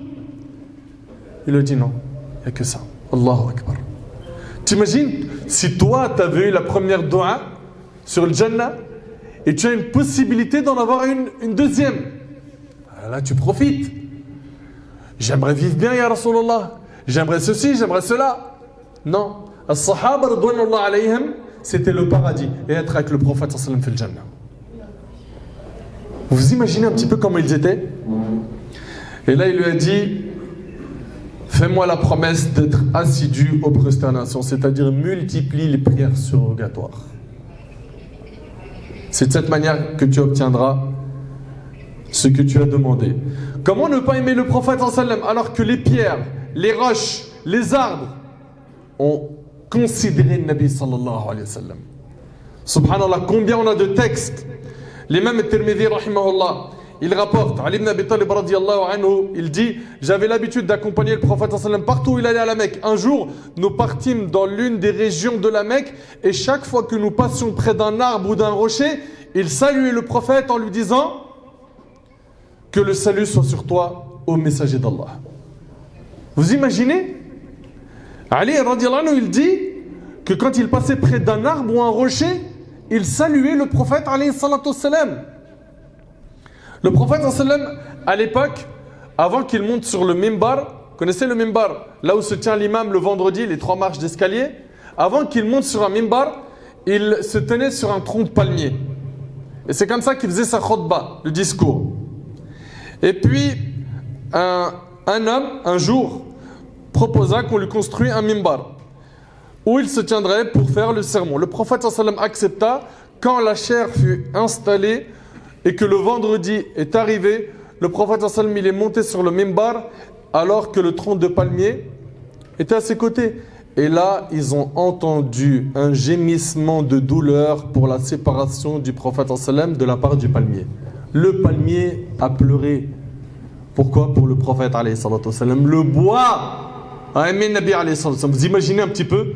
Speaker 1: Il lui dit: non, il n'y a que ça. Allahu Akbar. T'imagines si toi, tu avais eu la première dua sur le Jannah et tu as une possibilité d'en avoir une deuxième. Là, tu profites. J'aimerais vivre bien, ya Rasulallah. J'aimerais ceci, j'aimerais cela. Non. As-Sahaba, radouanallah alayhim, c'était le paradis et être avec le prophète sallallahu alayhi wa sallam fil Jannah. Vous imaginez un petit peu comment ils étaient? Et là, il lui a dit, fais-moi la promesse d'être assidu aux prosternations, c'est-à-dire multiplie les prières surrogatoires. C'est de cette manière que tu obtiendras ce que tu as demandé. Comment ne pas aimer le prophète sallam alors que les pierres, les roches, les arbres ont considéré le Nabi sallallahu alayhi wa sallam? Subhanallah, combien on a de textes. L'imam Tirmidhi rahimahullah, il rapporte, Ali ibn Abi Talib radiyallahu anhu, il dit, j'avais l'habitude d'accompagner le prophète sallam partout où il allait à la Mecque. Un jour, nous partîmes dans l'une des régions de la Mecque et chaque fois que nous passions près d'un arbre ou d'un rocher, il saluait le prophète en lui disant que le salut soit sur toi, ô messager d'Allah. Vous imaginez? Ali radiyallahu anhu, il dit que quand il passait près d'un arbre ou un rocher, il saluait le prophète alayhi salatu wassalam. Le prophète sallam, à l'époque, avant qu'il monte sur le mimbar, connaissez le mimbar, là où se tient l'imam le vendredi, les 3 marches d'escalier, avant qu'il monte sur un mimbar, il se tenait sur un tronc de palmier. Et c'est comme ça qu'il faisait sa khutbah, le discours. Et puis, un homme, un jour, proposa qu'on lui construise un mimbar où il se tiendrait pour faire le sermon. Le prophète sallam accepta. Quand la chaire fut installée et que le vendredi est arrivé, le prophète sallam il est monté sur le mimbar alors que le tronc de palmier était à ses côtés. Et là, ils ont entendu un gémissement de douleur pour la séparation du prophète sallam de la part du palmier. Le palmier a pleuré. Pourquoi? Pour le prophète alayhi salatu wassalam. Le bois a aimé le Nabi alayhi salatu wassalam. Vous imaginez un petit peu?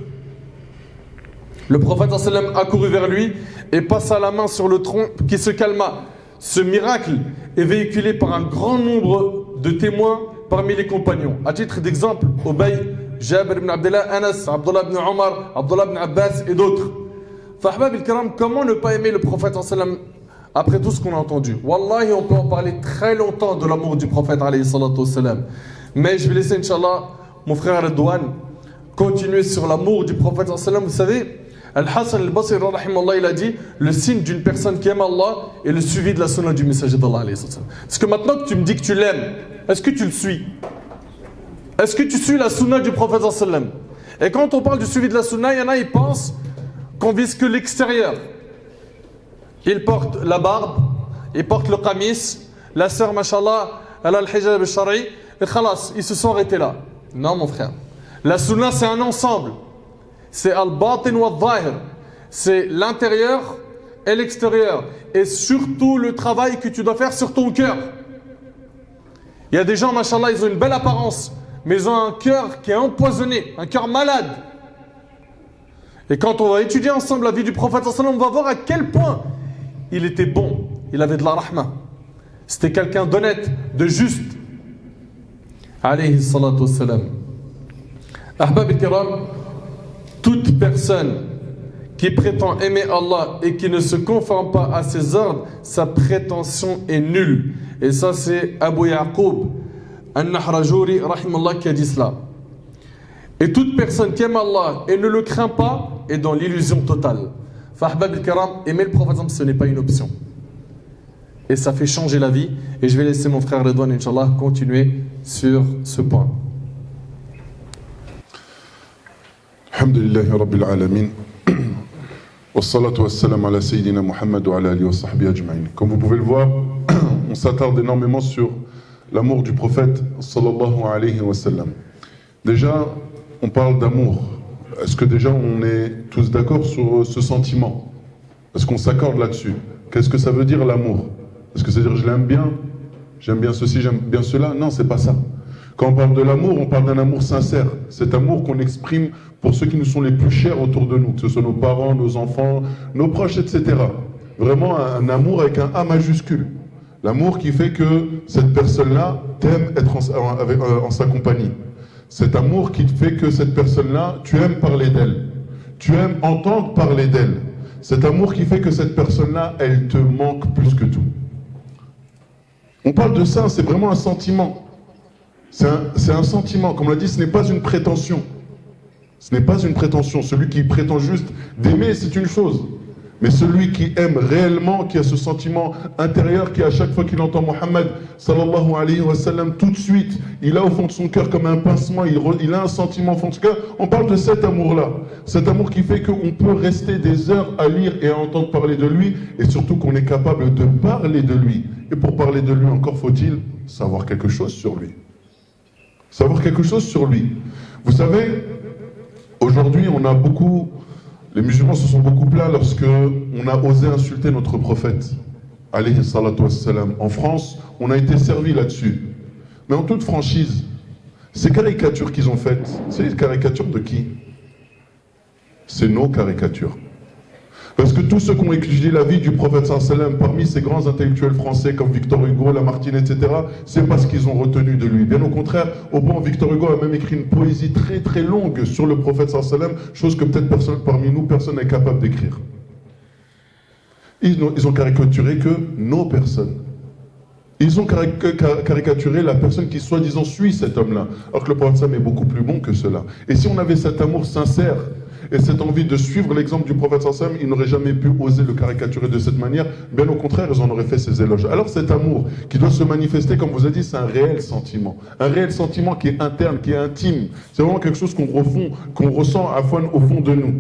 Speaker 1: Le prophète sallam a couru vers lui et passa la main sur le tronc qui se calma. Ce miracle est véhiculé par un grand nombre de témoins parmi les compagnons. À titre d'exemple, Ubay, Jabir ibn Abdullah, Anas, Abdullah ibn Omar, Abdullah ibn Abbas et d'autres. Fahbab al-Kiram, comment ne pas aimer le prophète sallam après tout ce qu'on a entendu? Wallahi, on peut en parler très longtemps de l'amour du prophète alayhi salatu wassalam. Mais je vais laisser, Inch'Allah, mon frère Redouane continuer sur l'amour du prophète sallam. Vous savez, Al-Hassan al-Basri, il a dit, le signe d'une personne qui aime Allah est le suivi de la sunna du messager d'Allah. Parce que maintenant que tu me dis que tu l'aimes, est-ce que tu le suis? Est-ce que tu suis la sunna du prophète sallam? Et quand on parle du suivi de la sunna, il y en a, ils pensent qu'on vise que l'extérieur. Ils portent la barbe, ils portent le qamis, la sœur, mashallah, elle a le hijab al-shari, et khalas, ils se sont arrêtés là. Non, mon frère. La sunna, c'est un ensemble. C'est al-batin wa al-zahir. C'est l'intérieur et l'extérieur. Et surtout le travail que tu dois faire sur ton cœur. Il y a des gens, mashallah, ils ont une belle apparence, mais ils ont un cœur qui est empoisonné, un cœur malade. Et quand on va étudier ensemble la vie du prophète, on va voir à quel point il était bon, il avait de la rahma. C'était quelqu'un d'honnête, de juste. Alayhi salatu wassalam. Ahbab al-kiram, toute personne qui prétend aimer Allah et qui ne se conforme pas à ses ordres, sa prétention est nulle. Et ça, c'est Abu Yaqub al-Nahrajuri rahimallah qui a dit cela. Et toute personne qui aime Allah et ne le craint pas est dans l'illusion totale. Fahbab al-Kiram, aimer le prophète, ce n'est pas une option. Et ça fait changer la vie. Et je vais laisser mon frère Redouane, Inch'Allah, continuer sur ce point.
Speaker 2: Alhamdulillahi Rabbil Alamin. Wassalatu wassalam ala Sayyidina Muhammad wa ala alihi wa sahbihi ajma'in. Comme vous pouvez le voir, on s'attarde énormément sur l'amour du prophète sallallahu alayhi wa sallam. Déjà, on parle d'amour. Est-ce que déjà on est tous d'accord sur ce sentiment? Est-ce qu'on s'accorde là-dessus? Qu'est-ce que ça veut dire l'amour? Est-ce que ça veut dire je l'aime bien? J'aime bien ceci, j'aime bien cela? Non, c'est pas ça. Quand on parle de l'amour, on parle d'un amour sincère. Cet amour qu'on exprime pour ceux qui nous sont les plus chers autour de nous, que ce soit nos parents, nos enfants, nos proches, etc. Vraiment un amour avec un A majuscule. L'amour qui fait que cette personne-là t'aime être en sa compagnie. Cet amour qui fait que cette personne-là, tu aimes parler d'elle. Tu aimes entendre parler d'elle. Cet amour qui fait que cette personne-là, elle te manque plus que tout. On parle de ça, c'est vraiment un sentiment. C'est un sentiment. Comme on l'a dit, ce n'est pas une prétention. Ce n'est pas une prétention. Celui qui prétend juste d'aimer, c'est une chose. Mais celui qui aime réellement, qui a ce sentiment intérieur, qui à chaque fois qu'il entend Mohammed sallallahu alayhi wa sallam, tout de suite, il a au fond de son cœur comme un pincement, il a un sentiment au fond de son cœur. On parle de cet amour-là. Cet amour qui fait qu'on peut rester des heures à lire et à entendre parler de lui, et surtout qu'on est capable de parler de lui. Et pour parler de lui, encore faut-il savoir quelque chose sur lui. Savoir quelque chose sur lui. Vous savez, aujourd'hui, les musulmans se sont beaucoup plaints lorsque on a osé insulter notre prophète, alayhi salatu wassalam. En France, on a été servi là-dessus. Mais en toute franchise, ces caricatures qu'ils ont faites, c'est les caricatures de qui? C'est nos caricatures. Parce que tous ceux qui ont étudié la vie du prophète sallallahu alayhi wa sallam, parmi ces grands intellectuels français comme Victor Hugo, Lamartine, etc., c'est pas ce qu'ils ont retenu de lui. Bien au contraire, au point Victor Hugo a même écrit une poésie très très longue sur le prophète sallallahu alayhi wa sallam, chose que peut-être parmi nous, personne n'est capable d'écrire. Ils ont caricaturé que nos personnes. Ils ont caricaturé la personne qui soi-disant suit cet homme-là, alors que le prophète sallallahu alayhi wa sallam est beaucoup plus bon que cela. Et si on avait cet amour sincère, et cette envie de suivre l'exemple du prophète sallallahu alayhi wa sallam, ils n'auraient jamais pu oser le caricaturer de cette manière. Bien au contraire, ils en auraient fait ses éloges. Alors cet amour qui doit se manifester, comme vous avez dit, c'est un réel sentiment. Un réel sentiment qui est interne, qui est intime. C'est vraiment quelque chose qu'on ressent au fond de nous.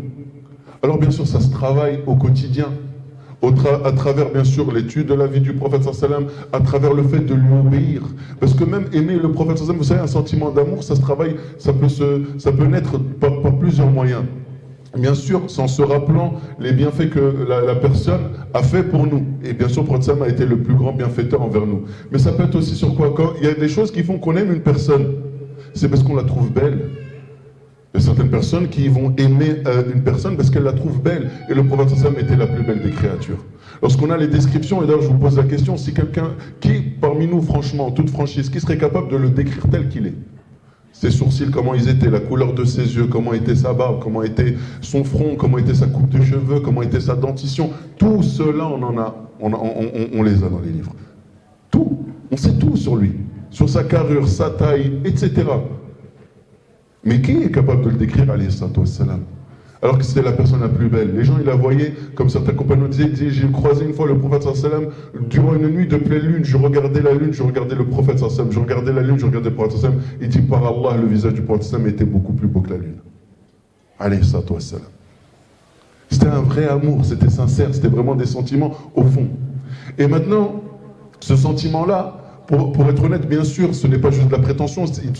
Speaker 2: Alors bien sûr, ça se travaille au quotidien. À travers bien sûr l'étude de la vie du prophète sallallahu alayhi wa sallam, à travers le fait de lui obéir. Parce que même aimer le prophète sallallahu alayhi wa sallam, vous savez, un sentiment d'amour, ça se travaille, ça peut naître par plusieurs moyens. Bien sûr, c'est en se rappelant les bienfaits que la personne a fait pour nous. Et bien sûr, le prophète sallallahu alayhi wa sallam a été le plus grand bienfaiteur envers nous. Mais ça peut être aussi sur quoi? Quand il y a des choses qui font qu'on aime une personne, c'est parce qu'on la trouve belle. Il y a certaines personnes qui vont aimer une personne parce qu'elles la trouvent belle. Et le prophète sallallahu alayhi wa sallam était la plus belle des créatures. Lorsqu'on a les descriptions, et d'ailleurs je vous pose la question, si quelqu'un, qui parmi nous, franchement, en toute franchise, qui serait capable de le décrire tel qu'il est? Ses sourcils, comment ils étaient, la couleur de ses yeux, comment était sa barbe, comment était son front, comment était sa coupe de cheveux, comment était sa dentition. Tout cela, on les a dans les livres. Tout. On sait tout sur lui. Sur sa carrure, sa taille, etc. Mais qui est capable de le décrire, alayhi salatu wassalam? Alors que c'était la personne la plus belle. Les gens, ils la voyaient, comme certains compagnons disaient, j'ai croisé une fois le prophète sallallahu alayhi wa sallam durant une nuit de pleine lune, je regardais la lune, je regardais le prophète sallallahu alayhi wa sallam, je regardais la lune, je regardais le prophète sallallahu alayhi wa sallam. Il dit, par Allah, le visage du prophète sallallahu alayhi wa sallam était beaucoup plus beau que la lune. Alayhi salatu wassalam. C'était un vrai amour, c'était sincère, c'était vraiment des sentiments au fond. Et maintenant, ce sentiment-là, pour être honnête, bien sûr, ce n'est pas juste de la prétention, il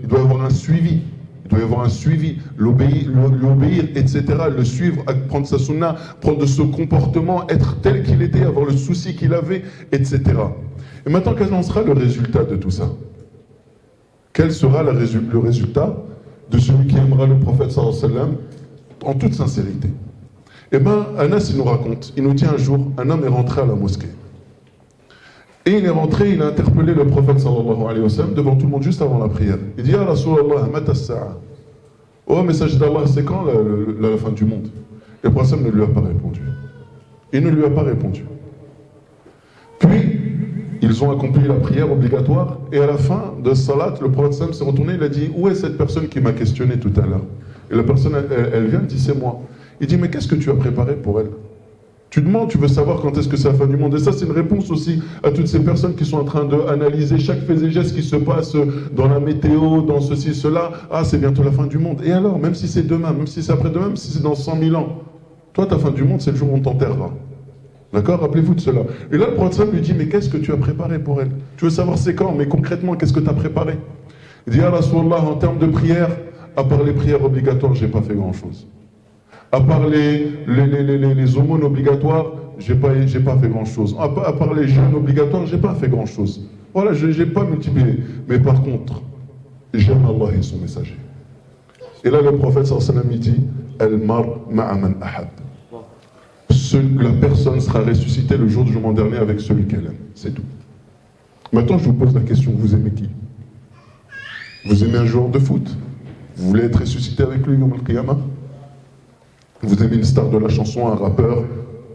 Speaker 2: doit y avoir un suivi. Il doit y avoir un suivi, l'obéir, etc., le suivre, prendre sa sunna, prendre ce comportement, être tel qu'il était, avoir le souci qu'il avait, etc. Et maintenant, quel en sera le résultat de tout ça? Quel sera le résultat de celui qui aimera le prophète sallallahu alayhi wa sallam en toute sincérité? Eh bien, Anas, il nous raconte, il nous dit un jour, un homme est rentré à la mosquée. Et il est rentré, il a interpellé le prophète sallallahu alayhi wa sallam devant tout le monde juste avant la prière. Il dit, Ya Rasulallah, mata sa'a. Oh, message d'Allah, c'est quand la fin du monde? Et le prophète ne lui a pas répondu. Il ne lui a pas répondu. Puis, ils ont accompli la prière obligatoire, et à la fin de salat, le prophète s'est retourné, il a dit, où est cette personne qui m'a questionné tout à l'heure? Et la personne, elle vient, elle dit, c'est moi. Il dit, mais qu'est-ce que tu as préparé pour elle? Tu demandes, tu veux savoir quand est-ce que c'est la fin du monde. Et ça, c'est une réponse aussi à toutes ces personnes qui sont en train d'analyser chaque fait et geste qui se passe dans la météo, dans ceci, cela. Ah, c'est bientôt la fin du monde. Et alors, même si c'est demain, même si c'est après-demain, même si c'est dans 100 000 ans, toi, ta fin du monde, c'est le jour où on t'enterrera. D'accord? Rappelez-vous de cela. Et là, le prophète lui dit, mais qu'est-ce que tu as préparé pour elle? Tu veux savoir c'est quand, mais concrètement, qu'est-ce que tu as préparé? Il dit, Ya Rasulallah, en termes de prière, à part les prières obligatoires, j'ai pas fait grand-chose. À part les aumônes obligatoires, j'ai pas fait grand-chose. À part les jeûnes obligatoires, j'ai pas fait grand-chose. Voilà, je n'ai pas multiplié. Mais par contre, j'aime Allah et son messager. Et là, le prophète sallallahu alayhi wa sallam, il dit, Al-mar ma'a man ahab. La personne sera ressuscitée le jour du jugement dernier avec celui qu'elle aime. C'est tout. Maintenant, je vous pose la question, vous aimez qui? Vous aimez un joueur de foot? Vous voulez être ressuscité avec lui, Yom al-Qiyamah? Vous aimez une star de la chanson, un rappeur,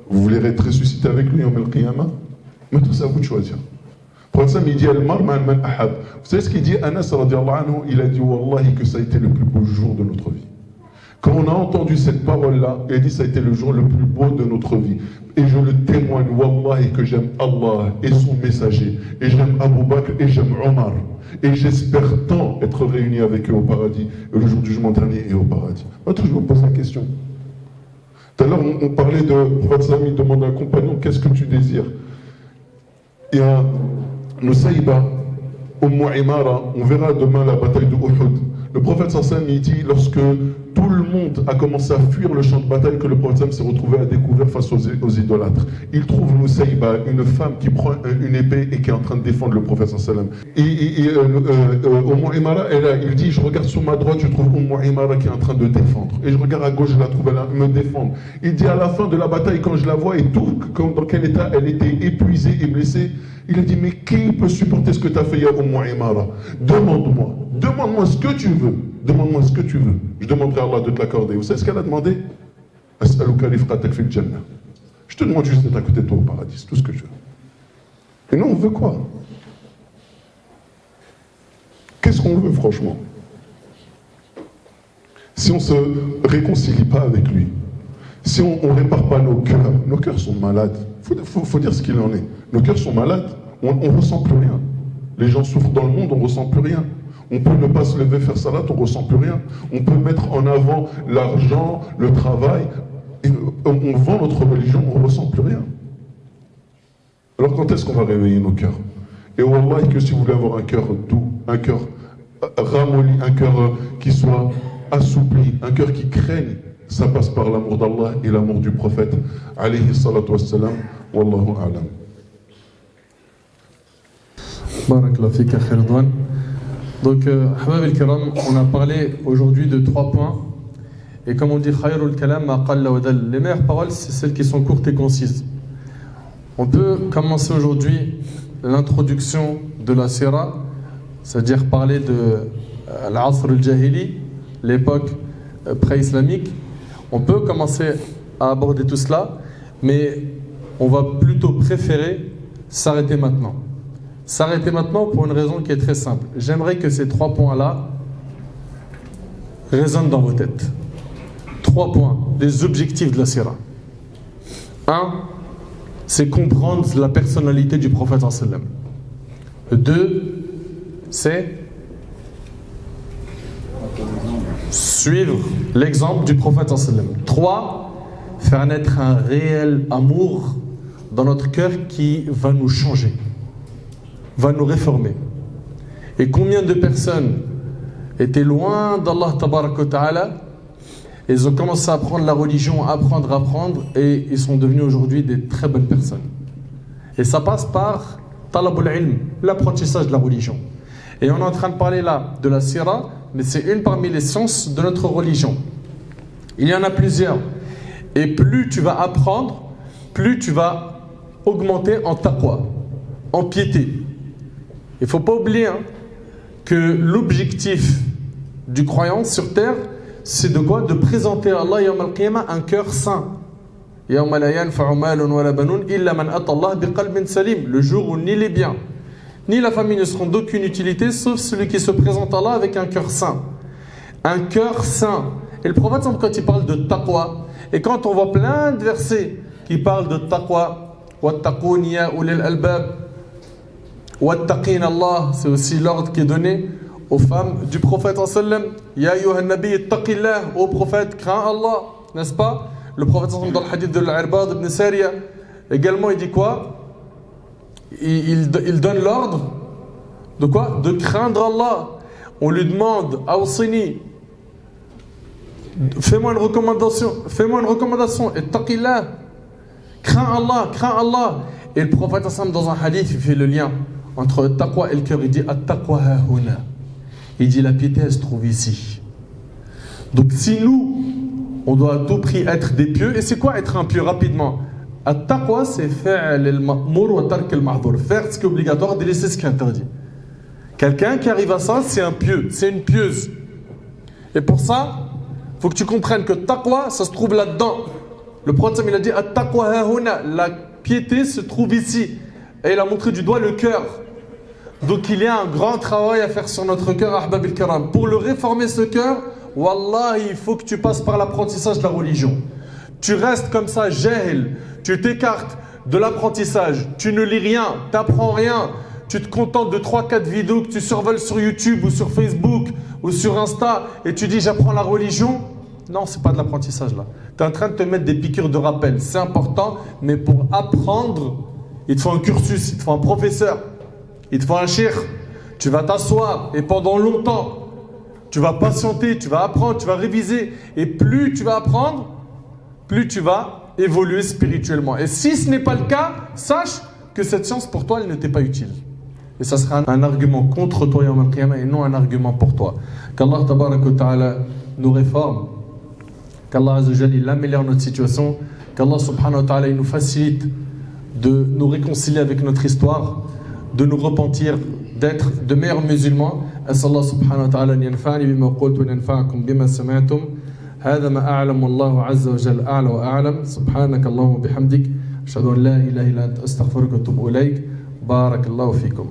Speaker 2: vous voulez être ressuscité avec lui, Yom al-Qiyamah? Maintenant, c'est à vous de choisir. Pour ça, il dit Al-mar man ahab. Vous savez ce qu'il dit? Anas radiallahu anhu, il a dit Wallahi que ça a été le plus beau jour de notre vie. Quand on a entendu cette parole-là, il a dit ça a été le jour le plus beau de notre vie. Et je le témoigne, wallahi, que j'aime Allah et son messager. Et j'aime Abu Bakr et j'aime Omar. Et j'espère tant être réuni avec eux au paradis, le jour du jugement dernier et au paradis. Maintenant, je vous pose la question. Tout à l'heure, on parlait de Prophète Sallam, il demande à un compagnon, qu'est-ce que tu désires? Il y a Nusayba, Imara, on verra demain la bataille de Uhud. Le prophète Sallam, il dit, lorsque tout le monde a commencé à fuir le champ de bataille, que le prophète Sallam s'est retrouvé à découvert face aux idolâtres. Il trouve Nusayba, une femme qui prend une épée et qui est en train de défendre le prophète Sallam. Imara, il dit, je regarde sur ma droite, je trouve Imara qui est en train de défendre. Et je regarde à gauche, je la trouve, elle me défendre. Il dit, à la fin de la bataille, quand je la vois et tout, dans quel état elle était épuisée et blessée, il a dit, mais qui peut supporter ce que tu as fait, ya Imara? Demande-moi ce que tu veux. Demande-moi ce que tu veux. Je demanderai à Allah de te l'accorder. Vous savez ce qu'elle a demandé? As'aluka rifqatak fil jannah. Je te demande juste d'être à côté de toi au paradis, c'est tout ce que je veux. Et nous, on veut quoi? Qu'est-ce qu'on veut, franchement? Si on ne se réconcilie pas avec lui, si on ne répare pas nos cœurs sont malades. Faut dire ce qu'il en est. Nos cœurs sont malades, on ne ressent plus rien. Les gens souffrent dans le monde, on ne ressent plus rien. On peut ne pas se lever faire salat, on ne ressent plus rien. On peut mettre en avant l'argent, le travail, et on vend notre religion, on ne ressent plus rien. Alors quand est-ce qu'on va réveiller nos cœurs? Et wallahi que si vous voulez avoir un cœur doux, un cœur ramolli, un cœur qui soit assoupli, un cœur qui craigne, ça passe par l'amour d'Allah et l'amour du prophète, alayhi salatu wassalam, wallahu a'lam.
Speaker 1: Barakallahu fika khair Ridwan. Donc, Ahbab al-Kiram, on a parlé aujourd'hui de 3 points. Et comme on dit, Khayrul kalam ma qalla wa dal. Les meilleures paroles, c'est celles qui sont courtes et concises. On peut commencer aujourd'hui l'introduction de la Sira, c'est-à-dire parler de l'Asr al-Jahili, l'époque pré-islamique. On peut commencer à aborder tout cela, mais on va plutôt préférer s'arrêter maintenant. S'arrêter maintenant pour une raison qui est très simple. J'aimerais que ces 3 points-là résonnent dans vos têtes. 3 points, les objectifs de la Sira. 1, c'est comprendre la personnalité du prophète sallam. 2, c'est suivre l'exemple du prophète sallam. 3, faire naître un réel amour dans notre cœur qui va nous changer, va nous réformer. Et combien de personnes étaient loin d'Allah tabaraka wa ta'ala, ils ont commencé à apprendre la religion, à apprendre, et ils sont devenus aujourd'hui des très bonnes personnes. Et ça passe par talabul ilm, l'apprentissage de la religion. Et on est en train de parler là de la sira, mais c'est une parmi les sciences de notre religion. Il y en a plusieurs. Et plus tu vas apprendre, plus tu vas augmenter en taqwa, en piété. Il ne faut pas oublier que l'objectif du croyant sur terre, c'est de quoi? De présenter à Allah yawm al-qiyamah un cœur saint. Yawma la yanfa'u malun wa la banun illa man ata Allah biqalbin salim. Le jour où ni les biens ni la famille ne seront d'aucune utilité sauf celui qui se présente à Allah avec un cœur saint. Un cœur saint. Et le prophète, quand il parle de taqwa, et quand on voit plein de versets qui parlent de taqwa, wattaqun ya ulil albab, wattaqin Allah, c'est aussi l'ordre qui est donné aux femmes du prophète sallam. Ya ayyuhan nabi ittaqillah, ô prophète, crains Allah, n'est-ce pas? Le prophète sallam dans le hadith de l'Irbad ibn Sariya, également il dit quoi? Il donne l'ordre de quoi? De craindre Allah. On lui demande, Awsini, fais-moi une recommandation, ittaqillah, crains Allah. Et le prophète sallam dans un hadith, il fait le lien entre le taqwa et le cœur. Il dit at-taqwa hahuna. Il dit la piété elle se trouve ici. Donc si nous on doit à tout prix être des pieux, et c'est quoi être un pieux rapidement? At-taqwa c'est faire al-ma'mur wa tark al-mahdhur, faire ce qui est obligatoire, délaisser ce qui est interdit. Quelqu'un qui arrive à ça, c'est un pieux, c'est une pieuse. Et pour ça, il faut que tu comprennes que taqwa ça se trouve là-dedans. Le prophète il a dit at-taqwa hahuna, la piété se trouve ici. Et il a montré du doigt le cœur. Donc il y a un grand travail à faire sur notre cœur, ahbab al-kiram. Pour le réformer ce cœur, Wallah, il faut que tu passes par l'apprentissage de la religion. Tu restes comme ça, jahl, tu t'écartes de l'apprentissage, tu ne lis rien, tu n'apprends rien, tu te contentes de 3-4 vidéos que tu survoles sur YouTube ou sur Facebook ou sur Insta et tu dis j'apprends la religion. Non, ce n'est pas de l'apprentissage là. Tu es en train de te mettre des piqûres de rappel. C'est important, mais pour apprendre, il te faut un cursus, il te faut un professeur, il te faut un cheikh. Tu vas t'asseoir et pendant longtemps, tu vas patienter, tu vas apprendre, tu vas réviser. Et plus tu vas apprendre, plus tu vas évoluer spirituellement. Et si ce n'est pas le cas, sache que cette science pour toi, elle ne t'est pas utile. Et ça sera un argument contre toi Yawm al-Qiyamah et non un argument pour toi. Qu'Allah tabarak wa ta'ala nous réforme, qu'Allah Azza wa Jalla il améliore notre situation, qu'Allah subhanahu wa ta'ala il nous facilite de nous réconcilier avec notre histoire, de nous repentir, d'être de meilleurs musulmans. أسأل الله سبحانه وتعالى أن ينفعني بما قلت وينفعكم بما سمعتم. هذا ما أعلم والله عز وجل أعلى وأعلم. سبحانك اللهم وبحمدك أشهد أن لا إله إلا أنت أستغفرك وأتوب إليك. بارك الله فيكم.